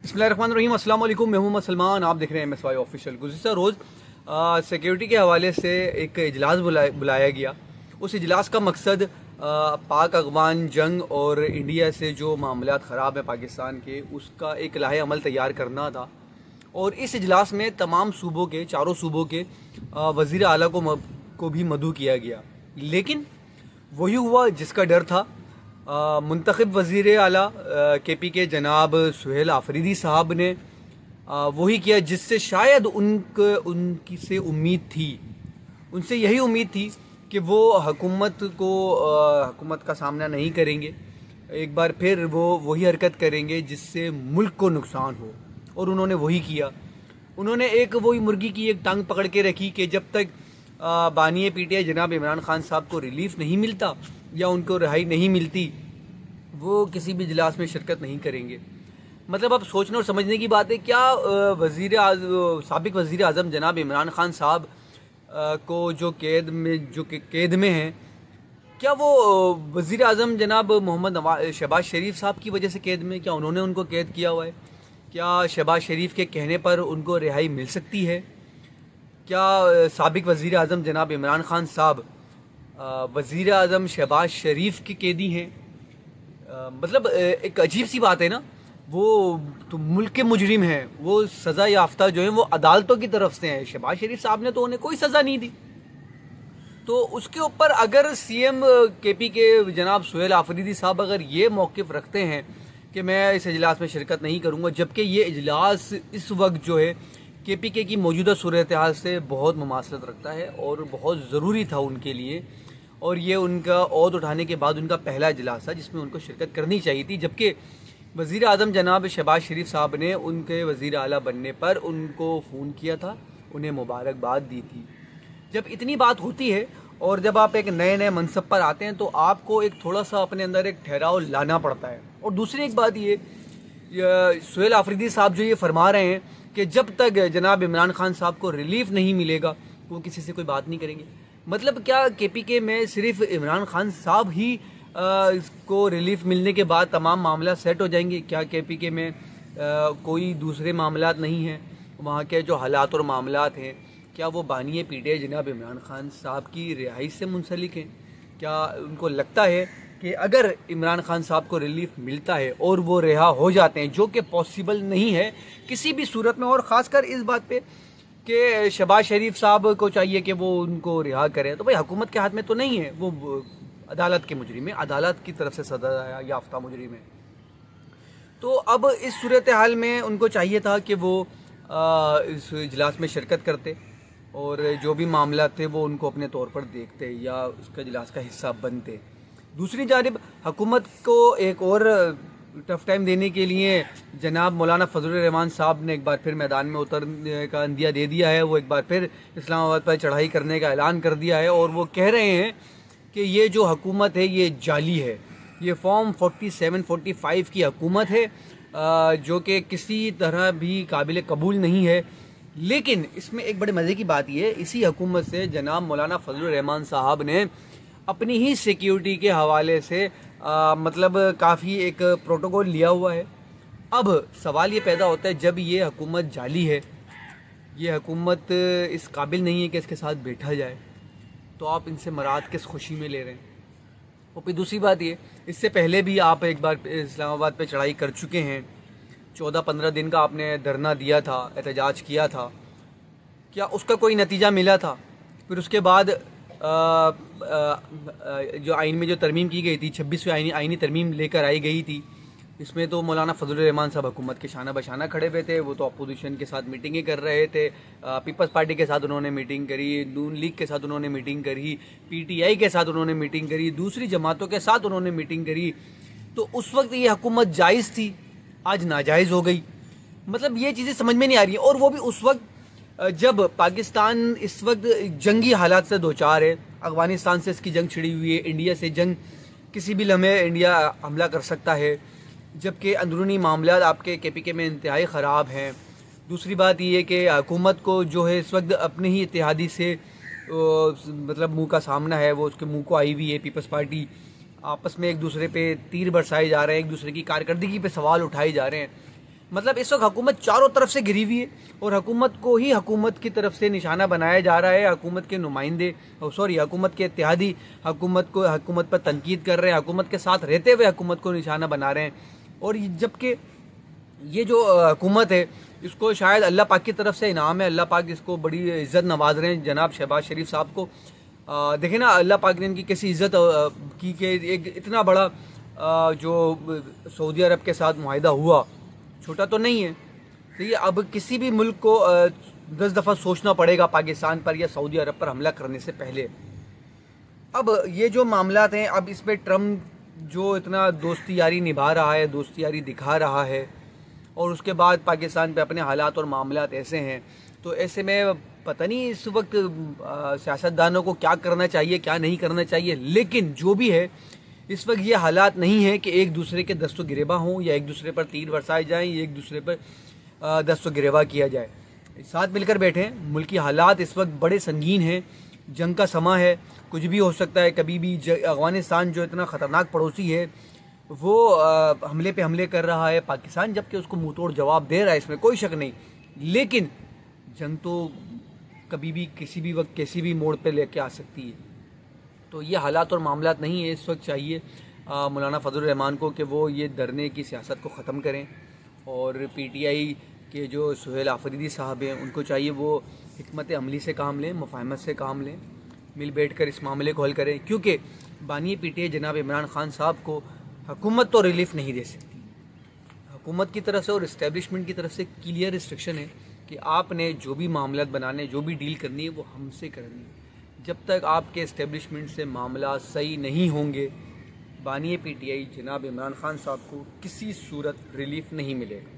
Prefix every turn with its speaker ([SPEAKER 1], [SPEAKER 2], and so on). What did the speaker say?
[SPEAKER 1] बिस्मिल्लाहिर्रहमानिर्रहीम। अस्सलाम वालेकुम। मैं हूं सलमान, आप देख रहे हैं MSY ऑफिशियल। गुज़िश्ता रोज़ सिक्योरिटी के हवाले से एक इजलास बुलाया गया। उस इजलास का मकसद पाक अफगान जंग और इंडिया से जो मामलात ख़राब हैं पाकिस्तान के, उसका एक लाहे अमल तैयार करना था। और इस इजलास में तमाम सूबों के, चारों सूबों के वज़ीर आला को भी मदऊ किया गया। लेकिन वही हुआ जिसका डर था। मुंतखब वज़ीर आला KP के जनाब सुहेल आफरीदी साहब ने वही किया जिससे शायद उनकी से उम्मीद थी। उनसे यही उम्मीद थी कि वो हुकूमत का सामना नहीं करेंगे, एक बार फिर वो वही हरकत करेंगे जिससे मुल्क को नुकसान हो। और उन्होंने वही किया। उन्होंने वही मुर्गी की एक टांग पकड़ के रखी कि जब तक बानी PTI जनाब इमरान खान साहब को रिलीफ नहीं मिलता या उनको रिहाई नहीं मिलती, वो किसी भी इजलास में शिरकत नहीं करेंगे। मतलब अब सोचने और समझने की बात है, क्या साबिक वज़ीर आज़म जनाब इमरान खान साहब को जो कैद में हैं, क्या वो वज़ीर आज़म जनाब शहबाज शरीफ साहब की वजह से कैद में? क्या उन्होंने उनको कैद किया हुआ है? क्या शहबाज शरीफ के कहने पर उनको रिहाई मिल सकती है? क्या साबिक वज़ीर आज़म जनाब इमरान खान साहब वज़ीर आज़म शहबाज शरीफ के कैदी हैं? मतलब एक अजीब सी बात है ना। वो तो मुल्क के मुजरिम हैं, वो सज़ा याफ्ता जो हैं वो अदालतों की तरफ से हैं। शहबाज शरीफ साहब ने तो उन्हें कोई सज़ा नहीं दी। तो उसके ऊपर अगर CM KP के जनाब सुहेल आफरीदी साहब अगर ये मौक़िफ़ रखते हैं कि मैं इस इजलास में शिरकत नहीं करूँगा, जबकि ये इजलास इस वक्त जो है KPK की मौजूदा सूरत हाल से बहुत मुमासलत रखता है और बहुत ज़रूरी था उनके लिए, और ये उनका ओहद उठाने के बाद उनका पहला इजलास था जिसमें उनको शिरकत करनी चाहिए थी। जबकि वज़ीर आज़म जनाब शहबाज शरीफ साहब ने उनके वज़ीर आला बनने पर उनको फ़ोन किया था, उन्हें मुबारकबाद दी थी। जब इतनी बात होती है और जब आप एक नए मनसब पर आते हैं तो आपको एक थोड़ा सा अपने अंदर एक ठहराव लाना पड़ता है। और दूसरी एक बात ये सुहेल आफरीदी साहब जो ये फरमा रहे हैं कि जब तक जनाब इमरान खान साहब को रिलीफ नहीं मिलेगा वो किसी से कोई बात नहीं करेंगे। मतलब क्या KPK में सिर्फ इमरान खान साहब ही को रिलीफ मिलने के बाद तमाम मामला सेट हो जाएंगे? क्या KPK में कोई दूसरे मामलात नहीं हैं? वहाँ के जो हालात और मामलात हैं, क्या वो बानी PTI जनाब इमरान खान साहब की रिहाई से मुंसलिक हैं? क्या उनको लगता है कि अगर इमरान खान साहब को रिलीफ मिलता है और वो रिहा हो जाते हैं, जो कि पॉसिबल नहीं है किसी भी सूरत में, और ख़ासकर इस बात पे कि शहबाज शरीफ साहब को चाहिए कि वो उनको रिहा करें, तो भाई हुकूमत के हाथ में तो नहीं है, वो अदालत के मुजरिम है, अदालत की तरफ से सज़ा याफ्ता मुजरिम है। तो अब इस सूरत हाल में उनको चाहिए था कि वो इस इजलास में शिरकत करते और जो भी मामला थे वो उनको अपने तौर पर देखते या उसका इजलास का हिस्सा बनते। दूसरी जानिब हुकूमत को एक और टफ़ टाइम देने के लिए जनाब मौलाना फजलुर रहमान साहब ने एक बार फिर मैदान में उतरने का अंदिया दे दिया है। वो एक बार फिर इस्लामाबाद पर चढ़ाई करने का ऐलान कर दिया है और वो कह रहे हैं कि ये जो हुकूमत है ये जाली है, ये फॉर्म 47-45 की हुकूमत है जो कि किसी तरह भी काबिल कबूल नहीं है। लेकिन इसमें एक बड़े मज़े की बात ये है, इसी हुकूमत से जनाब मौलाना फजलुर रहमान साहब ने अपनी ही सिक्योरिटी के हवाले से मतलब काफ़ी एक प्रोटोकॉल लिया हुआ है। अब सवाल ये पैदा होता है, जब ये हुकूमत जाली है, ये हुकूमत इस काबिल नहीं है कि इसके साथ बैठा जाए, तो आप इनसे मराद किस खुशी में ले रहे हैं? और फिर दूसरी बात ये, इससे पहले भी आप एक बार इस्लामाबाद पे चढ़ाई कर चुके हैं, 14-15 दिन का आपने धरना दिया था, एहतजाज किया था, क्या उसका कोई नतीजा मिला था? फिर उसके बाद जो आइन में जो तरमीम की गई थी, 26वीं आइनी तरमीम लेकर आई गई थी, इसमें तो मौलाना फजलुर रहमान साहब हुकूमत के शाना बशाना खड़े हुए थे। वो तो अपोजिशन के साथ मीटिंगें कर रहे थे, पीपल्स पार्टी के साथ उन्होंने मीटिंग करी, नून लीग के साथ उन्होंने मीटिंग करी, PTI के साथ उन्होंने मीटिंग करी, दूसरी जमातों के साथ उन्होंने मीटिंग करी। तो उस वक्त ये हुकूमत जायज़ थी, आज नाजायज़ हो गई। मतलब ये चीज़ें समझ में नहीं आ रही हैं। और वो भी उस वक्त जब पाकिस्तान इस वक्त जंगी हालात से दो चार है, अफ़गानिस्तान से इसकी जंग छिड़ी हुई है, इंडिया से जंग किसी भी लम्हे इंडिया हमला कर सकता है, जबकि अंदरूनी मामला आपके KPK में इंतहाई ख़राब हैं। दूसरी बात ये है कि हुकूमत को जो है इस वक्त अपने ही इत्तेहादी से मतलब मुंह का सामना है, वो उसके मुंह को आई हुई है। पीपल्स पार्टी आपस में एक दूसरे पे तीर बरसाए जा रहे हैं, एक दूसरे की कारकर्दगी पे सवाल उठाए जा रहे हैं। مطلب اس وقت حکومت چاروں طرف سے گھری ہوئی ہے اور حکومت کو ہی حکومت کی طرف سے نشانہ بنایا جا رہا ہے. حکومت کے نمائندے حکومت کے اتحادی حکومت پر تنقید کر رہے ہیں, حکومت کے ساتھ رہتے ہوئے حکومت کو نشانہ بنا رہے ہیں. اور جبکہ یہ جو حکومت ہے اس کو شاید اللہ پاک کی طرف سے انعام ہے, اللہ پاک اس کو بڑی عزت نواز رہے ہیں جناب شہباز شریف صاحب کو. دیکھیں نا اللہ پاک نے ان کی کیسی عزت کی کہ ایک اتنا بڑا جو سعودی عرب کے ساتھ معاہدہ ہوا, چھوٹا تو نہیں ہے. ٹھیک ہے, اب کسی بھی ملک کو 10 دفعہ سوچنا پڑے گا پاکستان پر یا سعودی عرب پر حملہ کرنے سے پہلے. اب یہ جو معاملات ہیں, اب اس پہ ٹرمپ جو اتنا دوستی یاری نبھا رہا ہے, دوستی یاری دکھا رہا ہے, اور اس کے بعد پاکستان پہ اپنے حالات اور معاملات ایسے ہیں, تو ایسے میں پتہ نہیں اس وقت سیاستدانوں کو کیا کرنا چاہیے کیا نہیں کرنا چاہیے. لیکن جو بھی ہے اس وقت یہ حالات نہیں ہیں کہ ایک دوسرے کے دست و گریباں ہوں یا ایک دوسرے پر تیر برسائے جائیں یا ایک دوسرے پر دست و گریباں کیا جائے. ساتھ مل کر بیٹھیں. ملکی حالات اس وقت بڑے سنگین ہیں, جنگ کا سماں ہے, کچھ بھی ہو سکتا ہے کبھی بھی. افغانستان جو اتنا خطرناک پڑوسی ہے وہ حملے پہ حملے کر رہا ہے, پاکستان جبکہ اس کو منہ توڑ جواب دے رہا ہے, اس میں کوئی شک نہیں. لیکن جنگ تو کبھی بھی کسی بھی وقت کسی بھی موڑ پہ لے کے آ سکتی ہے. تو یہ حالات اور معاملات نہیں ہے. اس وقت چاہیے مولانا فضل الرحمان کو کہ وہ یہ ڈرنے کی سیاست کو ختم کریں, اور پی ٹی آئی کے جو سہیل آفریدی صاحب ہیں ان کو چاہیے وہ حکمت عملی سے کام لیں, مفاہمت سے کام لیں, مل بیٹھ کر اس معاملے کو حل کریں. کیونکہ بانی پی ٹی آئی جناب عمران خان صاحب کو حکومت تو ریلیف نہیں دے سکتی. حکومت کی طرف سے اور اسٹیبلشمنٹ کی طرف سے کلیئر ریسٹرکشن ہے کہ آپ نے جو بھی معاملات بنانے, جو بھی ڈیل کرنی ہے وہ ہم سے کرنی ہے. جب تک آپ کے اسٹیبلشمنٹ سے معاملات صحیح نہیں ہوں گے, بانی پی ٹی آئی جناب عمران خان صاحب کو کسی صورت ریلیف نہیں ملے گا.